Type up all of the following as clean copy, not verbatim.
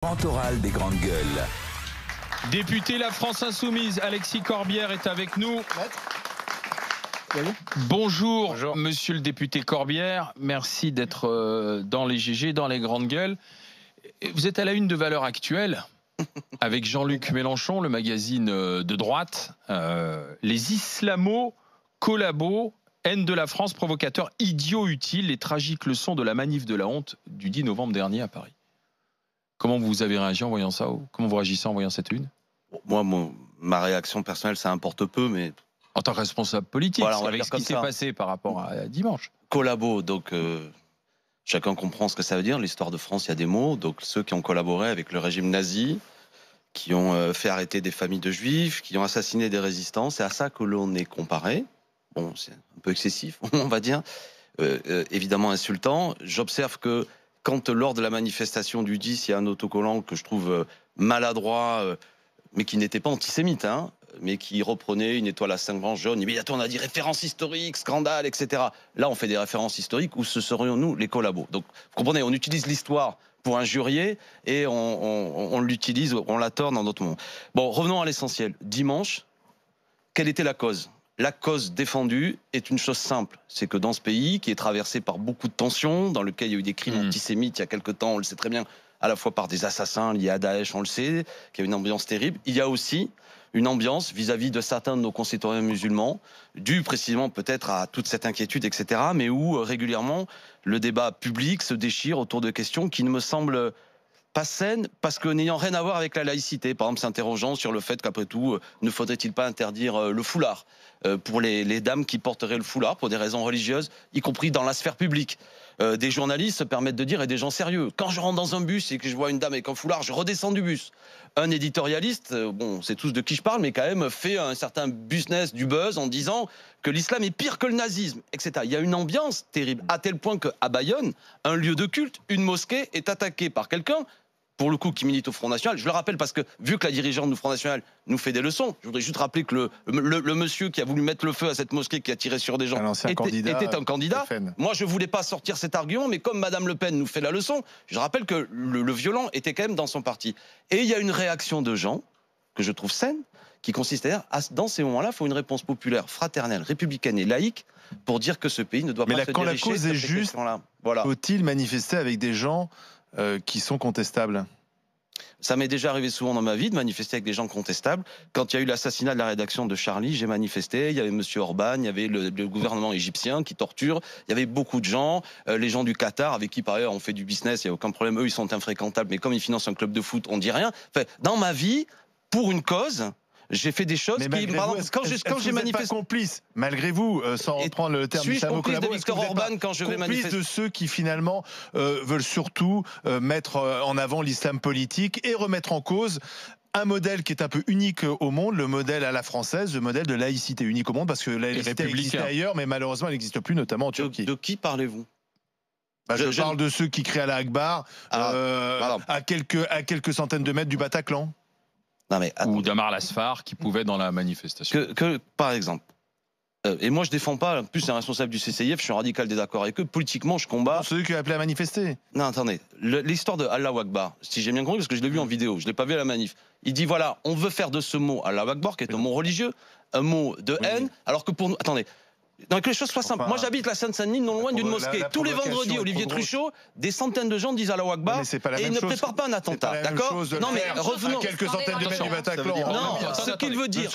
Grand oral des grandes gueules. Député La France Insoumise, Alexis Corbière est avec nous. Bonjour, monsieur le député Corbière. Merci d'être dans les GG, dans les grandes gueules. Vous êtes à la une de Valeurs Actuelles avec Jean-Luc Mélenchon, le magazine de droite. Les islamos collabos, haine de la France, provocateurs, idiots utiles, les tragiques leçons de la manif de la honte du 10 novembre dernier à Paris. Comment vous avez réagi en voyant ça? Comment vous réagissez en voyant cette une? Moi, ma réaction personnelle, ça importe peu, mais... En tant que responsable politique, voilà, avec ce qui s'est passé par rapport à dimanche. Collabo, donc chacun comprend ce que ça veut dire. L'histoire de France, il y a des mots. Donc ceux qui ont collaboré avec le régime nazi, qui ont fait arrêter des familles de juifs, qui ont assassiné des résistants, c'est à ça que l'on est comparé. Bon, c'est un peu excessif, on va dire. Évidemment insultant. J'observe que quand lors de la manifestation du 10, il y a un autocollant que je trouve maladroit, mais qui n'était pas antisémite, hein, mais qui reprenait une étoile à 5 branches jaunes. Mais on a dit référence historique, scandale, etc. Là, on fait des références historiques où ce serions nous les collabos. Donc, vous comprenez, on utilise l'histoire pour injurier et on l'utilise, on la tord dans d'autres moments. Bon, revenons à l'essentiel. Dimanche, quelle était la cause ? La cause défendue est une chose simple. C'est que dans ce pays, qui est traversé par beaucoup de tensions, dans lequel il y a eu des crimes antisémites il y a quelque temps, on le sait très bien, à la fois par des assassins liés à Daesh, on le sait, qu'il y a une ambiance terrible. Il y a aussi une ambiance vis-à-vis de certains de nos concitoyens musulmans, due précisément peut-être à toute cette inquiétude, etc., mais où régulièrement le débat public se déchire autour de questions qui ne me semblent pas saines, parce que n'ayant rien à voir avec la laïcité. Par exemple, s'interrogeant sur le fait qu'après tout, ne faudrait-il pas interdire le foulard pour les dames qui porteraient le foulard pour des raisons religieuses, y compris dans la sphère publique. Des journalistes se permettent de dire, et des gens sérieux, quand je rentre dans un bus et que je vois une dame avec un foulard, je redescends du bus. Un éditorialiste, bon, c'est tous de qui je parle, mais quand même fait un certain business du buzz en disant que l'islam est pire que le nazisme, etc. Il y a une ambiance terrible, à tel point qu'à Bayonne, un lieu de culte, une mosquée, est attaquée par quelqu'un, pour le coup, qui milite au Front National. Je le rappelle parce que, vu que la dirigeante du Front National nous fait des leçons, je voudrais juste rappeler que le monsieur qui a voulu mettre le feu à cette mosquée, qui a tiré sur des gens, était un candidat. Moi, je voulais pas sortir cet argument, mais comme Madame Le Pen nous fait la leçon, je rappelle que le violent était quand même dans son parti. Et il y a une réaction de gens, que je trouve saine, qui consiste à dire, dans ces moments-là, il faut une réponse populaire, fraternelle, républicaine et laïque, pour dire que ce pays ne doit pas se diriger. Mais quand la cause est juste, voilà. Faut-il manifester avec des gens qui sont contestables? Ça m'est déjà arrivé souvent dans ma vie de manifester avec des gens contestables. Quand il y a eu l'assassinat de la rédaction de Charlie, j'ai manifesté. Il y avait M. Orban, il y avait le gouvernement égyptien qui torture. Il y avait beaucoup de gens, les gens du Qatar, avec qui par ailleurs on fait du business, il n'y a aucun problème. Eux, ils sont infréquentables, mais comme ils financent un club de foot, on ne dit rien. Enfin, dans ma vie, pour une cause... J'ai fait des choses qui... Quand j'ai manifesté... pas complice, malgré vous, sans reprendre le terme suis-je complice de Viktor Orban quand je vais manifester? Complice de ceux qui finalement veulent surtout mettre en avant l'islam politique et remettre en cause un modèle qui est un peu unique au monde, le modèle à la française, le modèle de laïcité unique au monde, parce que la laïcité existait ailleurs, mais malheureusement elle n'existe plus, notamment en Turquie. De qui parlez-vous? Je parle de ceux qui crient à la Akbar à quelques centaines de mètres du Bataclan. Non mais, ou d'Amar Lasfar qui pouvait dans la manifestation. Par exemple, et moi je défends pas, en plus c'est un responsable du CCIF, je suis radical désaccord avec eux, politiquement je combats... Ceux qui ont appelé à manifester. Non, attendez, l'histoire de Allahu Akbar, si j'ai bien compris, parce que je l'ai vu en vidéo, je l'ai pas vu à la manif, il dit voilà, on veut faire de ce mot Allahu Akbar, qui est un mot religieux, un mot de haine, alors que pour nous... Attendez, donc que les choses soient simples. Moi j'habite la Seine-Saint-Denis, non loin d'une mosquée. Tous les vendredis, Olivier Truchot, des centaines de gens disent Allahu Akbar et ils ne préparent pas un attentat. D'accord? Non mais revenons à quelques centaines de mètres du Bataclan. Non, ce qu'il veut dire,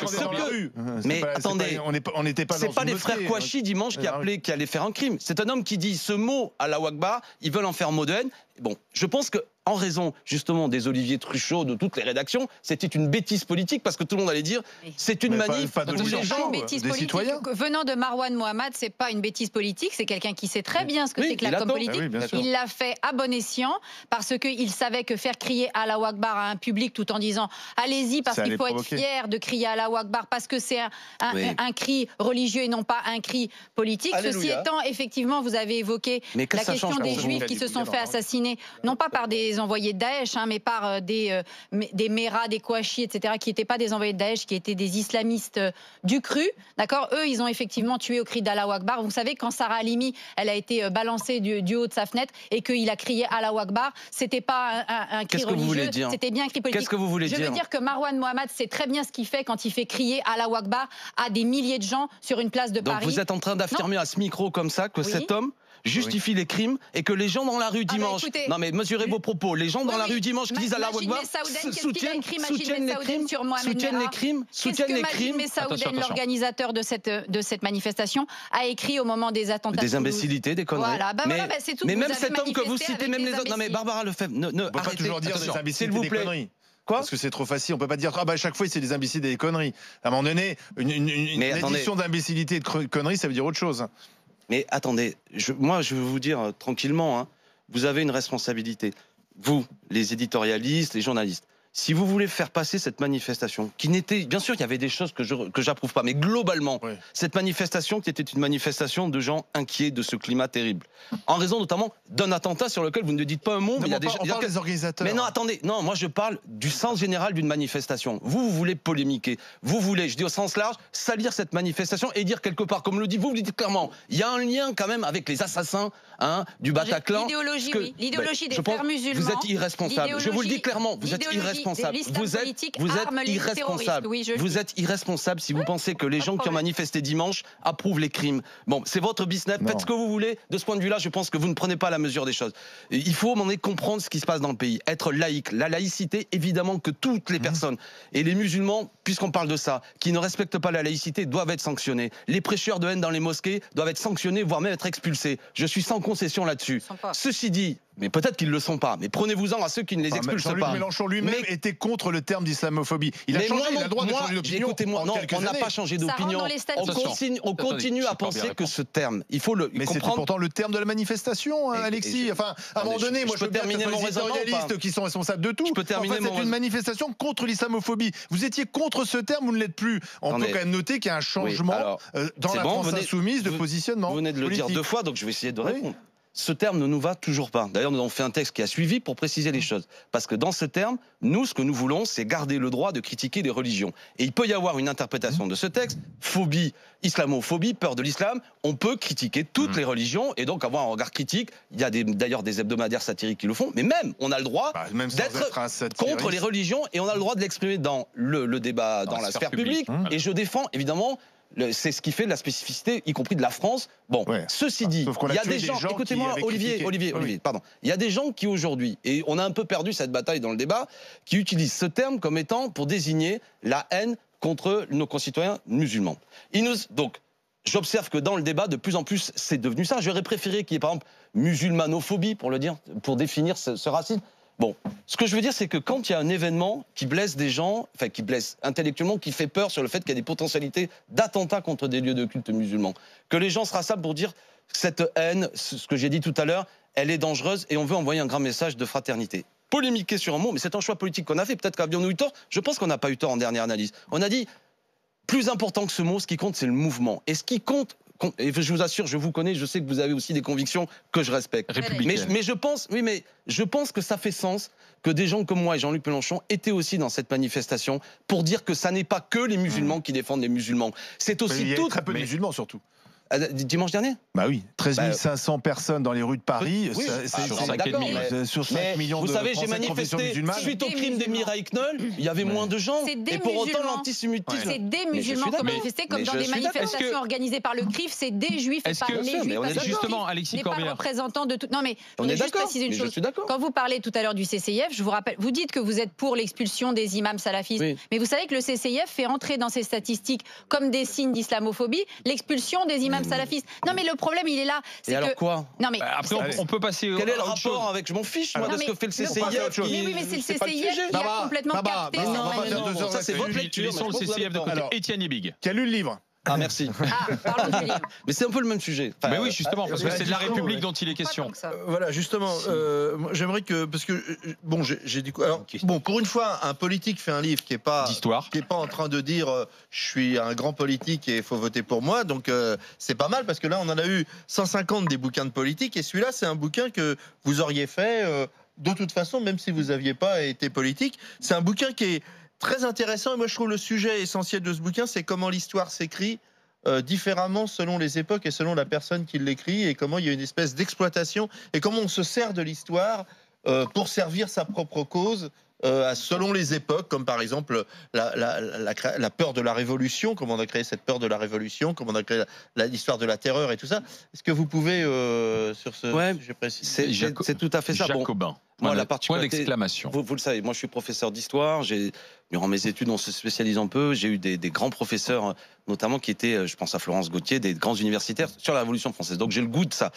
mais attendez, on n'était pas. C'est pas les frères Kouachi dimanche qui allaient faire un crime. C'est un homme qui dit ce mot Allahu Akbar, ils veulent en faire mot de haine. Bon, je pense que en raison justement des Olivier Truchot, de toutes les rédactions, c'était une bêtise politique parce que tout le monde allait dire c'est une manif tous les gens, des citoyens. Venant de Marwan Mohamed, c'est pas une bêtise politique, c'est quelqu'un qui sait très bien ce que c'est que la com politique. Il l'a fait à bon escient parce qu'il savait que faire crier Allahu Akbar à un public tout en disant allez-y parce qu'il faut être fier de crier Allahu Akbar parce que c'est un cri religieux et non pas un cri politique. Ceci étant, effectivement, vous avez évoqué la question des juifs qui se sont fait assassiner, non pas par des des envoyés de Daesh, mais par des Mera, des Kouachi, etc., qui n'étaient pas des envoyés de Daesh, qui étaient des islamistes du cru. D'accord. Eux, ils ont effectivement tué au cri d'Allahu Akbar. Vous savez, quand Sarah Halimi, elle a été balancée du haut de sa fenêtre et qu'il a crié Allahu Akbar, c'était pas un cri religieux, c'était bien un cri politique. Qu'est-ce que vous voulez dire ? Je veux dire que Marwan Mohamed sait très bien ce qu'il fait quand il fait crier Allahu Akbar à des milliers de gens sur une place de Paris. Donc vous êtes en train d'affirmer à ce micro comme ça que cet homme justifie les crimes et que les gens dans la rue dimanche... écoutez, non mais mesurez vos propos. Les gens dans la rue dimanche qui disent Allahu Akbar soutiennent les crimes. Majid Saouden, l'organisateur de cette manifestation, a écrit au moment des attentats. Des imbécilités, des conneries. Voilà, c'est tout. Mais même cet homme que vous citez, même les autres... Non mais Barbara Lefebvre, on ne peut pas toujours dire des imbécilités, des conneries. Quoi ? Parce que c'est trop facile, on peut pas dire à chaque fois c'est des imbécilités et des conneries. À un moment donné, une édition d'imbécilités et de conneries, ça veut dire autre chose. Mais attendez, moi je veux vous dire tranquillement, vous avez une responsabilité. Vous, les éditorialistes, les journalistes, si vous voulez faire passer cette manifestation, qui n'était... Bien sûr, il y avait des choses que j'approuve pas, mais globalement, cette manifestation qui était une manifestation de gens inquiets de ce climat terrible. En raison notamment d'un attentat sur lequel vous ne dites pas un mot. Non, mais il y a on parle des organisateurs. Mais non, attendez, non, moi je parle du sens général d'une manifestation. Vous voulez polémiquer. Vous voulez, je dis au sens large, salir cette manifestation et dire quelque part, comme le dit, vous le dites clairement, il y a un lien quand même avec les assassins du Bataclan. L'idéologie, oui. L'idéologie des frères musulmans. Vous êtes irresponsable. Je vous le dis clairement, vous êtes irresponsable. Vous êtes irresponsable. Vous êtes irresponsable si vous pensez que les gens qui ont manifesté dimanche approuvent les crimes. Bon, c'est votre business. Faites ce que vous voulez. De ce point de vue-là, je pense que vous ne prenez pas la mesure des choses. Il faut comprendre ce qui se passe dans le pays. Être laïque. La laïcité, évidemment que toutes les personnes et les musulmans, puisqu'on parle de ça, qui ne respectent pas la laïcité, doivent être sanctionnés. Les prêcheurs de haine dans les mosquées doivent être sanctionnés, voire même être expulsés. Je suis sans concession là-dessus. Ceci dit, mais peut-être qu'ils ne le sont pas, mais prenez-vous-en à ceux qui ne les expulsent pas. Jean-Luc Mélenchon lui-même était contre le terme d'islamophobie. Il a changé, il a le droit de changer d'opinion. Écoutez-moi, non, on n'a pas changé d'opinion. On continue à penser que ce terme, il faut le comprendre. Mais c'était pourtant le terme de la manifestation, Alexis. Enfin, à un moment donné, moi je peux terminer mon raisonnement qui sont responsables de tout. Je peux terminer c'est une manifestation contre l'islamophobie. Vous étiez contre ce terme, vous ne l'êtes plus. On peut quand même noter qu'il y a un changement dans la France insoumise de positionnement. Vous venez de le dire 2 fois, donc je vais essayer de répondre. Ce terme ne nous va toujours pas. D'ailleurs, nous avons fait un texte qui a suivi pour préciser les choses. Parce que dans ce terme, nous, ce que nous voulons, c'est garder le droit de critiquer les religions. Et il peut y avoir une interprétation de ce texte, phobie, islamophobie, peur de l'islam. On peut critiquer toutes les religions et donc avoir un regard critique. Il y a d'ailleurs des hebdomadaires satiriques qui le font. Mais même, on a le droit d'être contre les religions et on a le droit de l'exprimer dans le débat, dans la sphère publique. Et je défends, évidemment... C'est ce qui fait la spécificité, y compris de la France. Bon, ceci dit, il y a des gens écoutez-moi, Olivier, pardon. Il y a des gens qui aujourd'hui, et on a un peu perdu cette bataille dans le débat, qui utilisent ce terme comme étant pour désigner la haine contre nos concitoyens musulmans. Donc, j'observe que dans le débat, de plus en plus, c'est devenu ça. J'aurais préféré qu'il y ait, par exemple, musulmanophobie, pour le dire, pour définir ce racisme. Bon, ce que je veux dire, c'est que quand il y a un événement qui blesse des gens, enfin qui blesse intellectuellement, qui fait peur sur le fait qu'il y a des potentialités d'attentats contre des lieux de culte musulmans, que les gens se rassemblent pour dire que cette haine, ce que j'ai dit tout à l'heure, elle est dangereuse et on veut envoyer un grand message de fraternité. Polémiquer sur un mot, mais c'est un choix politique qu'on a fait. Peut-être qu'avions-nous eu tort. Je pense qu'on n'a pas eu tort en dernière analyse. On a dit, plus important que ce mot, ce qui compte, c'est le mouvement. Et ce qui compte... Et je vous assure, je vous connais, je sais que vous avez aussi des convictions que je respecte. Mais je pense que ça fait sens que des gens comme moi et Jean-Luc Mélenchon étaient aussi dans cette manifestation pour dire que ça n'est pas que les musulmans qui défendent les musulmans. C'est aussi tout. Très peu de musulmans surtout. Dimanche dernier ? Bah oui, 13 500 personnes dans les rues de Paris. Oui, sur 5 millions de Français. Vous savez, j'ai manifesté suite au crime des Mireille Knoll, il y avait moins de gens. Et pour autant, l'antisémitisme. C'est des musulmans qui ont manifesté, comme dans des manifestations organisées par le CRIF, c'est des juifs et pas les juifs. Justement, Alexis Corbière. N'est pas représentant de tout. Non, mais on est juste préciser une chose. Quand vous parlez tout à l'heure du CCIF, je vous rappelle, vous dites que vous êtes pour l'expulsion des imams salafistes. Mais vous savez que le CCIF fait entrer dans ses statistiques, comme des signes d'islamophobie, l'expulsion des imams salafistes. Non, mais le problème, il est là. Et alors quoi ? Non, mais après, on peut passer. Quel est le rapport avec ? Je m'en fiche, moi, de ce que fait le CCIF. Oui, mais c'est le CCIF qui a complètement capté. Non, ça c'est votre lecture. Laissons le CCIF de côté. Étienne Yebig. Qui a lu le livre. Ah, merci. Parlons du livre. Mais c'est un peu le même sujet. Mais oui, justement, parce que c'est de la République dont il est question. Voilà, justement, j'aimerais que, parce que bon, j'ai dit quoi. Alors, bon, pour une fois, un politique fait un livre qui est pas en train de dire je suis un grand politique et il faut voter pour moi. Donc c'est pas mal parce que là, on en a eu 150 des bouquins de politique et celui-là, c'est un bouquin que vous auriez fait de toute façon, même si vous n'aviez pas été politique. C'est un bouquin qui est très intéressant. Et moi, je trouve le sujet essentiel de ce bouquin, c'est comment l'histoire s'écrit différemment selon les époques et selon la personne qui l'écrit, et comment il y a une espèce d'exploitation, et comment on se sert de l'histoire pour servir sa propre cause. Selon les époques, comme par exemple la peur de la Révolution, comment on a créé cette peur de la Révolution, comment on a créé l'histoire de la terreur et tout ça. Est-ce que vous pouvez, sur ce sujet précis? C'est tout à fait ça. Jacobin. Moi, la point d'exclamation. Vous le savez, moi je suis professeur d'histoire. Durant mes études, on se spécialise un peu. J'ai eu des grands professeurs, notamment qui étaient, je pense à Florence Gauthier, des grands universitaires sur la Révolution française. Donc j'ai le goût de ça.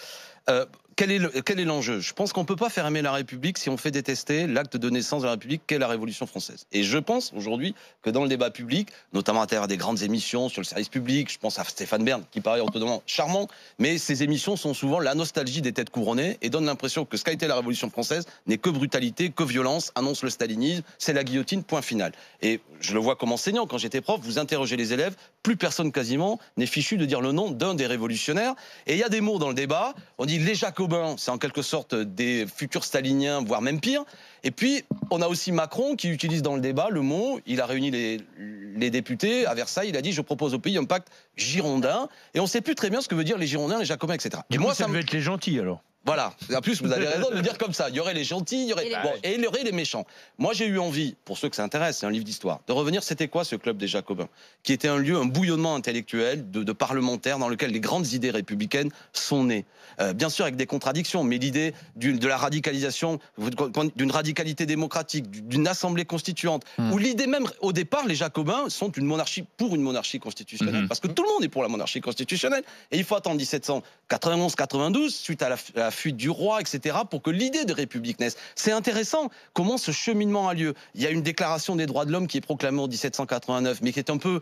Quel est l'enjeu? Je pense qu'on ne peut pas faire aimer la République si on fait détester l'acte de naissance de la République qu'est la Révolution française. Et je pense aujourd'hui que dans le débat public, notamment à travers des grandes émissions sur le service public, je pense à Stéphane Bern, qui paraît autrement charmant, mais ces émissions sont souvent la nostalgie des têtes couronnées et donnent l'impression que ce qu'a été la Révolution française n'est que brutalité, que violence, annonce le stalinisme, c'est la guillotine, point final. Et je le vois comme enseignant, quand j'étais prof, vous interrogez les élèves, plus personne quasiment n'est fichu de dire le nom d'un des révolutionnaires. Et il y a des mots dans le débat, on dit les Jacobins, c'est en quelque sorte des futurs staliniens, voire même pire. Et puis, on a aussi Macron qui utilise dans le débat le mot, il a réuni les députés à Versailles, il a dit « je propose au pays un pacte girondin ». Et on ne sait plus très bien ce que veut dire les Girondins, les Jacobins, etc. Et moi, ça veut être les gentils, alors. Voilà. En plus, vous avez raison de le dire comme ça. Il y aurait les gentils, il y aurait... et il y aurait les méchants. Moi, j'ai eu envie, pour ceux que ça intéresse, c'est un livre d'histoire, de revenir, c'était quoi ce club des Jacobins? Qui était un lieu, un bouillonnement intellectuel de parlementaires dans lequel les grandes idées républicaines sont nées. Bien sûr, avec des contradictions, mais l'idée de la radicalisation, d'une radicalité démocratique, d'une assemblée constituante, ou l'idée même, au départ, les Jacobins sont une monarchie pour une monarchie constitutionnelle, parce que tout le monde est pour la monarchie constitutionnelle, et il faut attendre 1791-92, suite à la fuite du roi, etc., pour que l'idée de république naisse. C'est intéressant comment ce cheminement a lieu. Il y a une déclaration des droits de l'homme qui est proclamée en 1789, mais qui est un peu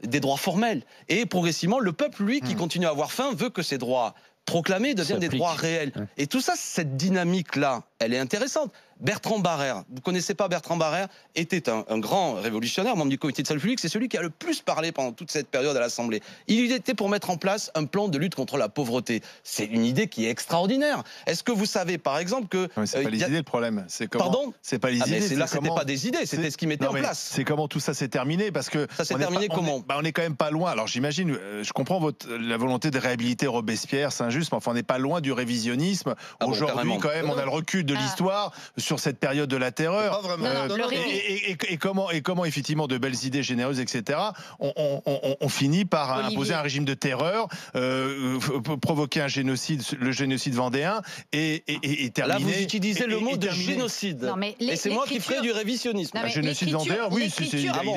des droits formels. Et progressivement, le peuple, lui, qui continue à avoir faim, veut que ces droits proclamés deviennent des droits réels. Et tout ça, cette dynamique-là, elle est intéressante. Bertrand Barrère, vous ne connaissez pas Bertrand Barrère, était un grand révolutionnaire, membre du comité de salut public, c'est celui qui a le plus parlé pendant toute cette période à l'Assemblée. Il était pour mettre en place un plan de lutte contre la pauvreté. C'est une idée qui est extraordinaire. Est-ce que vous savez, par exemple, que... c'est pas les idées le problème. Pardon? C'est pas les idées. Là, c'était pas des idées, c'était ce qu'il mettait en place. C'est comment tout ça s'est terminé, parce que... Ça s'est terminé comment? On est quand même pas loin. Alors j'imagine, je comprends la volonté de réhabiliter Robespierre, Saint-Just, mais enfin on n'est pas loin du révisionnisme. Aujourd'hui, quand même, on a le recul de l'histoire sur cette période de la terreur. Et comment effectivement de belles idées généreuses, etc. On finit par imposer un régime de terreur, provoquer un génocide, le génocide vendéen, et terminer. Là, vous utilisez le mot de génocide. Non, et c'est moi qui ferai du révisionnisme. Un génocide vendéen, oui,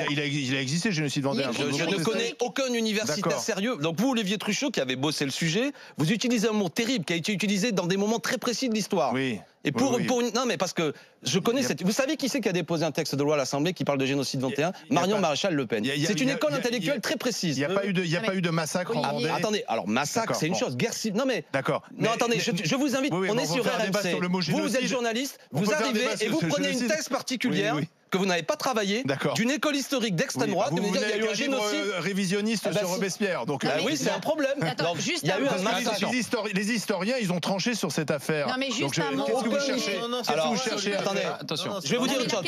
il a existé le génocide vendéen. Je ne connais aucun universitaire sérieux. Donc vous, Olivier Truchot, qui avez bossé le sujet, vous utilisez un mot terrible qui a été utilisé dans des moments très précis de l'histoire. Oui. Et non, mais parce que je connais cette... Vous savez qui c'est qui a déposé un texte de loi à l'Assemblée qui parle de génocide 21? Marion Maréchal Le Pen. C'est une école intellectuelle très précise. Il n'y a pas eu de massacre en Vendée. Attendez, alors massacre, c'est une chose. Guerre civile. Non mais. D'accord. Non, attendez, je vous invite. On est sur RMC. Vous êtes journaliste, vous arrivez et vous prenez une thèse particulière que vous n'avez pas travaillé, d'une école historique d'extrême droite, vous il y a eu un génocide révisionniste sur Robespierre. Donc oui, c'est un problème. Il y a eu un massacre. Les historiens, ils ont tranché sur cette affaire. Non mais juste un mot. Qu'est-ce que vous cherchez? Alors, attendez, attention. Je vais vous dire une chose.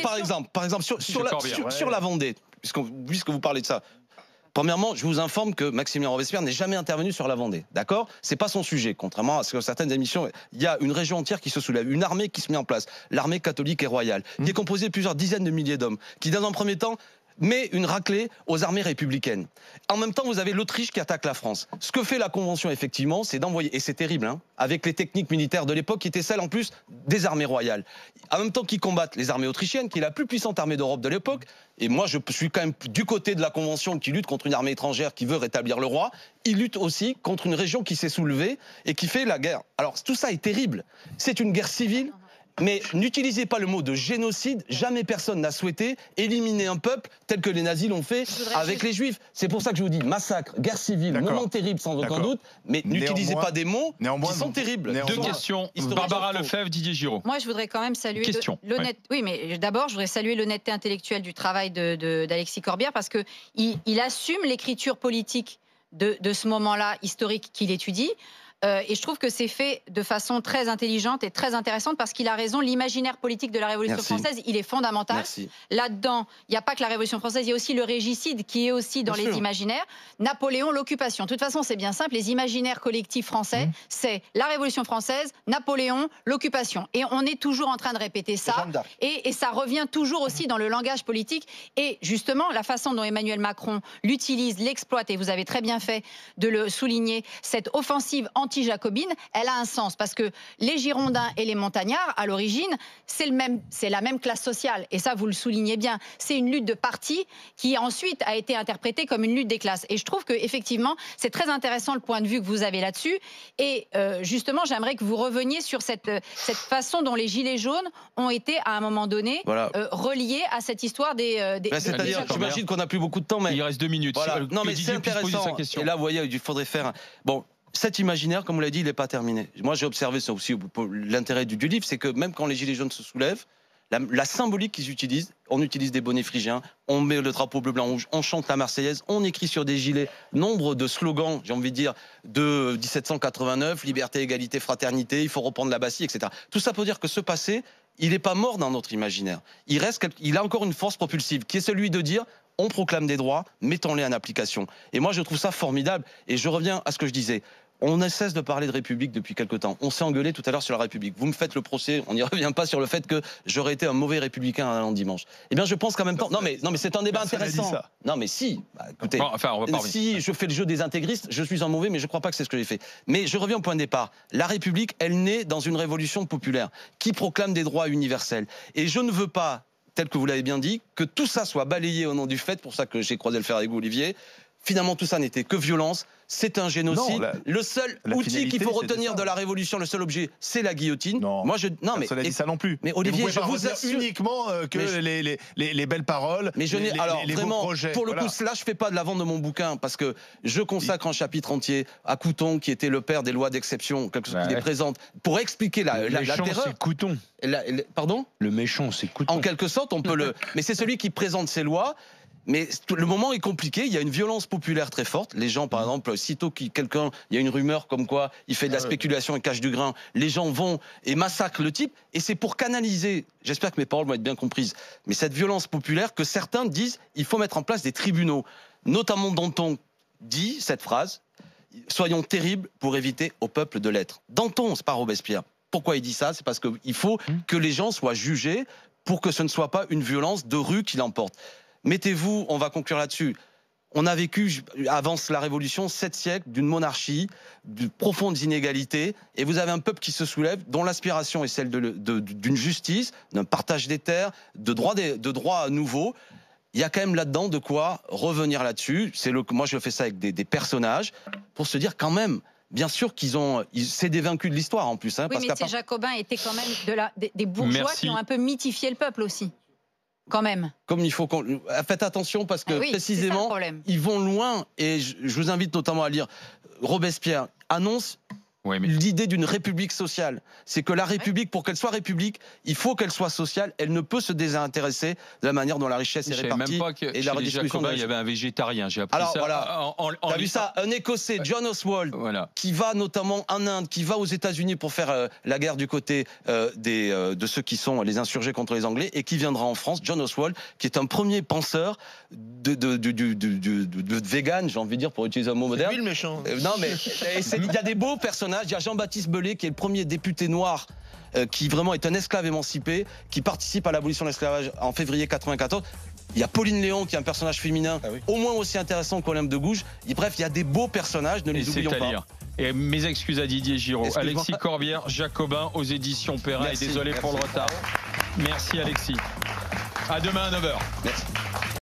Par exemple, sur la Vendée, puisque vous parlez de ça. Premièrement, je vous informe que Maximilien Robespierre n'est jamais intervenu sur la Vendée, d'accord? C'est pas son sujet, contrairement à ce que certaines émissions. Il y a une région entière qui se soulève, une armée qui se met en place, l'armée catholique et royale, qui est composée de plusieurs dizaines de milliers d'hommes, qui dans un premier temps met une raclée aux armées républicaines. En même temps, vous avez l'Autriche qui attaque la France. Ce que fait la Convention, effectivement, c'est d'envoyer, et c'est terrible, hein, avec les techniques militaires de l'époque, qui étaient celles, en plus, des armées royales. En même temps qu'ils combattent les armées autrichiennes, qui est la plus puissante armée d'Europe de l'époque, et moi, je suis quand même du côté de la Convention qui lutte contre une armée étrangère qui veut rétablir le roi, il lutte aussi contre une région qui s'est soulevée et qui fait la guerre. Alors, tout ça est terrible. C'est une guerre civile. Mais n'utilisez pas le mot de génocide. Jamais personne n'a souhaité éliminer un peuple tel que les nazis l'ont fait avec les juifs. C'est pour ça que je vous dis massacre, guerre civile, moment terrible sans aucun doute. Mais n'utilisez pas des mots qui sont terribles. Deux questions. Barbara Lefebvre, Didier Giraud. Moi, je voudrais quand même saluer l'honnêteté. Oui, mais d'abord, je voudrais saluer l'honnêteté intellectuelle du travail d'Alexis Corbière, parce que il assume l'écriture politique de ce moment-là historique qu'il étudie. Et je trouve que c'est fait de façon très intelligente et très intéressante parce qu'il a raison. L'imaginaire politique de la Révolution française, il est fondamental. Là-dedans, il n'y a pas que la Révolution française, il y a aussi le régicide qui est aussi dans les imaginaires. Napoléon, l'occupation. De toute façon, c'est bien simple. Les imaginaires collectifs français, c'est la Révolution française, Napoléon, l'occupation. Et on est toujours en train de répéter ça. Et ça revient toujours aussi dans le langage politique. Et justement, la façon dont Emmanuel Macron l'utilise, l'exploite, et vous avez très bien fait de le souligner, cette offensive anti-jacobine, elle a un sens. Parce que les Girondins et les montagnards, à l'origine, c'est la même classe sociale. Et ça, vous le soulignez bien. C'est une lutte de parti qui ensuite a été interprétée comme une lutte des classes. Et je trouve qu'effectivement, c'est très intéressant le point de vue que vous avez là-dessus. Et justement, j'aimerais que vous reveniez sur cette façon dont les Gilets jaunes ont été, à un moment donné, reliés à cette histoire des c'est-à-dire, j'imagine qu'on n'a plus beaucoup de temps, mais... Il reste 2 minutes. Voilà. Non, mais c'est intéressant. Et là, vous voyez, il faudrait faire... Bon, cet imaginaire, comme vous l'avez dit, il n'est pas terminé. Moi, j'ai observé ça aussi. L'intérêt du livre, c'est que même quand les Gilets jaunes se soulèvent, la symbolique qu'ils utilisent, on utilise des bonnets phrygiens, on met le drapeau bleu, blanc, rouge, on chante la Marseillaise, on écrit sur des gilets nombre de slogans, j'ai envie de dire, de 1789, liberté, égalité, fraternité, il faut reprendre la Bastille, etc. Tout ça pour dire que ce passé, il n'est pas mort dans notre imaginaire. Il a encore une force propulsive, qui est celui de dire, on proclame des droits, mettons-les en application. Et moi, je trouve ça formidable. Et je reviens à ce que je disais. On ne cesse de parler de République depuis quelque temps. On s'est engueulé tout à l'heure sur la République. Vous me faites le procès, on n'y revient pas sur le fait que j'aurais été un mauvais républicain un dimanche. Eh bien, je pense qu'en même temps... Non, mais c'est un débat intéressant. Non, mais si. Bah, écoutez, si je fais le jeu des intégristes, je suis un mauvais, mais je ne crois pas que c'est ce que j'ai fait. Mais je reviens au point de départ. La République, elle naît dans une révolution populaire qui proclame des droits universels. Et je ne veux pas, tel que vous l'avez bien dit, que tout ça soit balayé au nom du fait, pour ça que j'ai croisé le fer avec vous, Olivier. Finalement, tout ça n'était que violence, c'est un génocide. Non, le seul outil qu'il faut retenir de la Révolution, le seul objet, c'est la guillotine. Non, personne n'a dit ça non plus. Mais Olivier, je vous assure uniquement que les belles paroles, mais je n'ai alors vraiment, projets, pour le coup, là, je fais pas de la vente de mon bouquin parce que je consacre un chapitre entier à Couthon, qui était le père des lois d'exception, quelque chose qui les présente, pour expliquer la terreur. C'est Couthon. Pardon ? Le méchant, c'est Couthon. En quelque sorte, on peut le. Mais c'est celui qui présente ces lois. Mais le moment est compliqué, il y a une violence populaire très forte. Les gens, par exemple, sitôt il y a une rumeur comme quoi il fait de la spéculation et cache du grain, les gens vont et massacrent le type. Et c'est pour canaliser, j'espère que mes paroles vont être bien comprises, mais cette violence populaire que certains disent, il faut mettre en place des tribunaux. Notamment Danton dit cette phrase, soyons terribles pour éviter au peuple de l'être. Danton, c'est pas Robespierre. Pourquoi il dit ça? C'est parce qu'il faut que les gens soient jugés pour que ce ne soit pas une violence de rue qui l'emporte. Mettez-vous, on va conclure là-dessus. On a vécu, avant la Révolution, 7 siècles d'une monarchie, de profondes inégalités, et vous avez un peuple qui se soulève, dont l'aspiration est celle d'une justice, d'un partage des terres, de droits nouveaux. Il y a quand même là-dedans de quoi revenir là-dessus. Moi, je fais ça avec des personnages, pour se dire quand même... Bien sûr c'est des vaincus de l'histoire en plus. Hein, oui, mais ces Jacobins étaient quand même des bourgeois qui ont un peu mythifié le peuple aussi. Quand même. Comme il faut faites attention parce que précisément, ils vont loin. Et je vous invite notamment à lire Robespierre annonce l'idée d'une république sociale. C'est que la république, pour qu'elle soit république, il faut qu'elle soit sociale. Elle ne peut se désintéresser de la manière dont la richesse est répartie. Je ne savais même pas que chez les Jacobins, il y avait un végétarien. J'ai appris ça. Voilà. T'as vu ça? Un Écossais, John Oswald, qui va notamment en Inde, qui va aux États-Unis pour faire la guerre du côté de ceux qui sont les insurgés contre les Anglais, et qui viendra en France. John Oswald, qui est un premier penseur de vegan, j'ai envie de dire, pour utiliser un mot moderne. C'est lui le méchant. Non, mais il y a des beaux personnages. Il y a Jean-Baptiste Belay, qui est le premier député noir qui vraiment est un esclave émancipé, qui participe à l'abolition de l'esclavage en février 94. Il y a Pauline Léon, qui est un personnage féminin au moins aussi intéressant qu'Olympe de Gouges. Bref, il y a des beaux personnages, ne les oublions pas. Et mes excuses à Didier Giraud. Alexis Corbière, Jacobin, aux éditions Perrin. Et désolé pour le retard. Merci Alexis. À demain à 9h. Merci.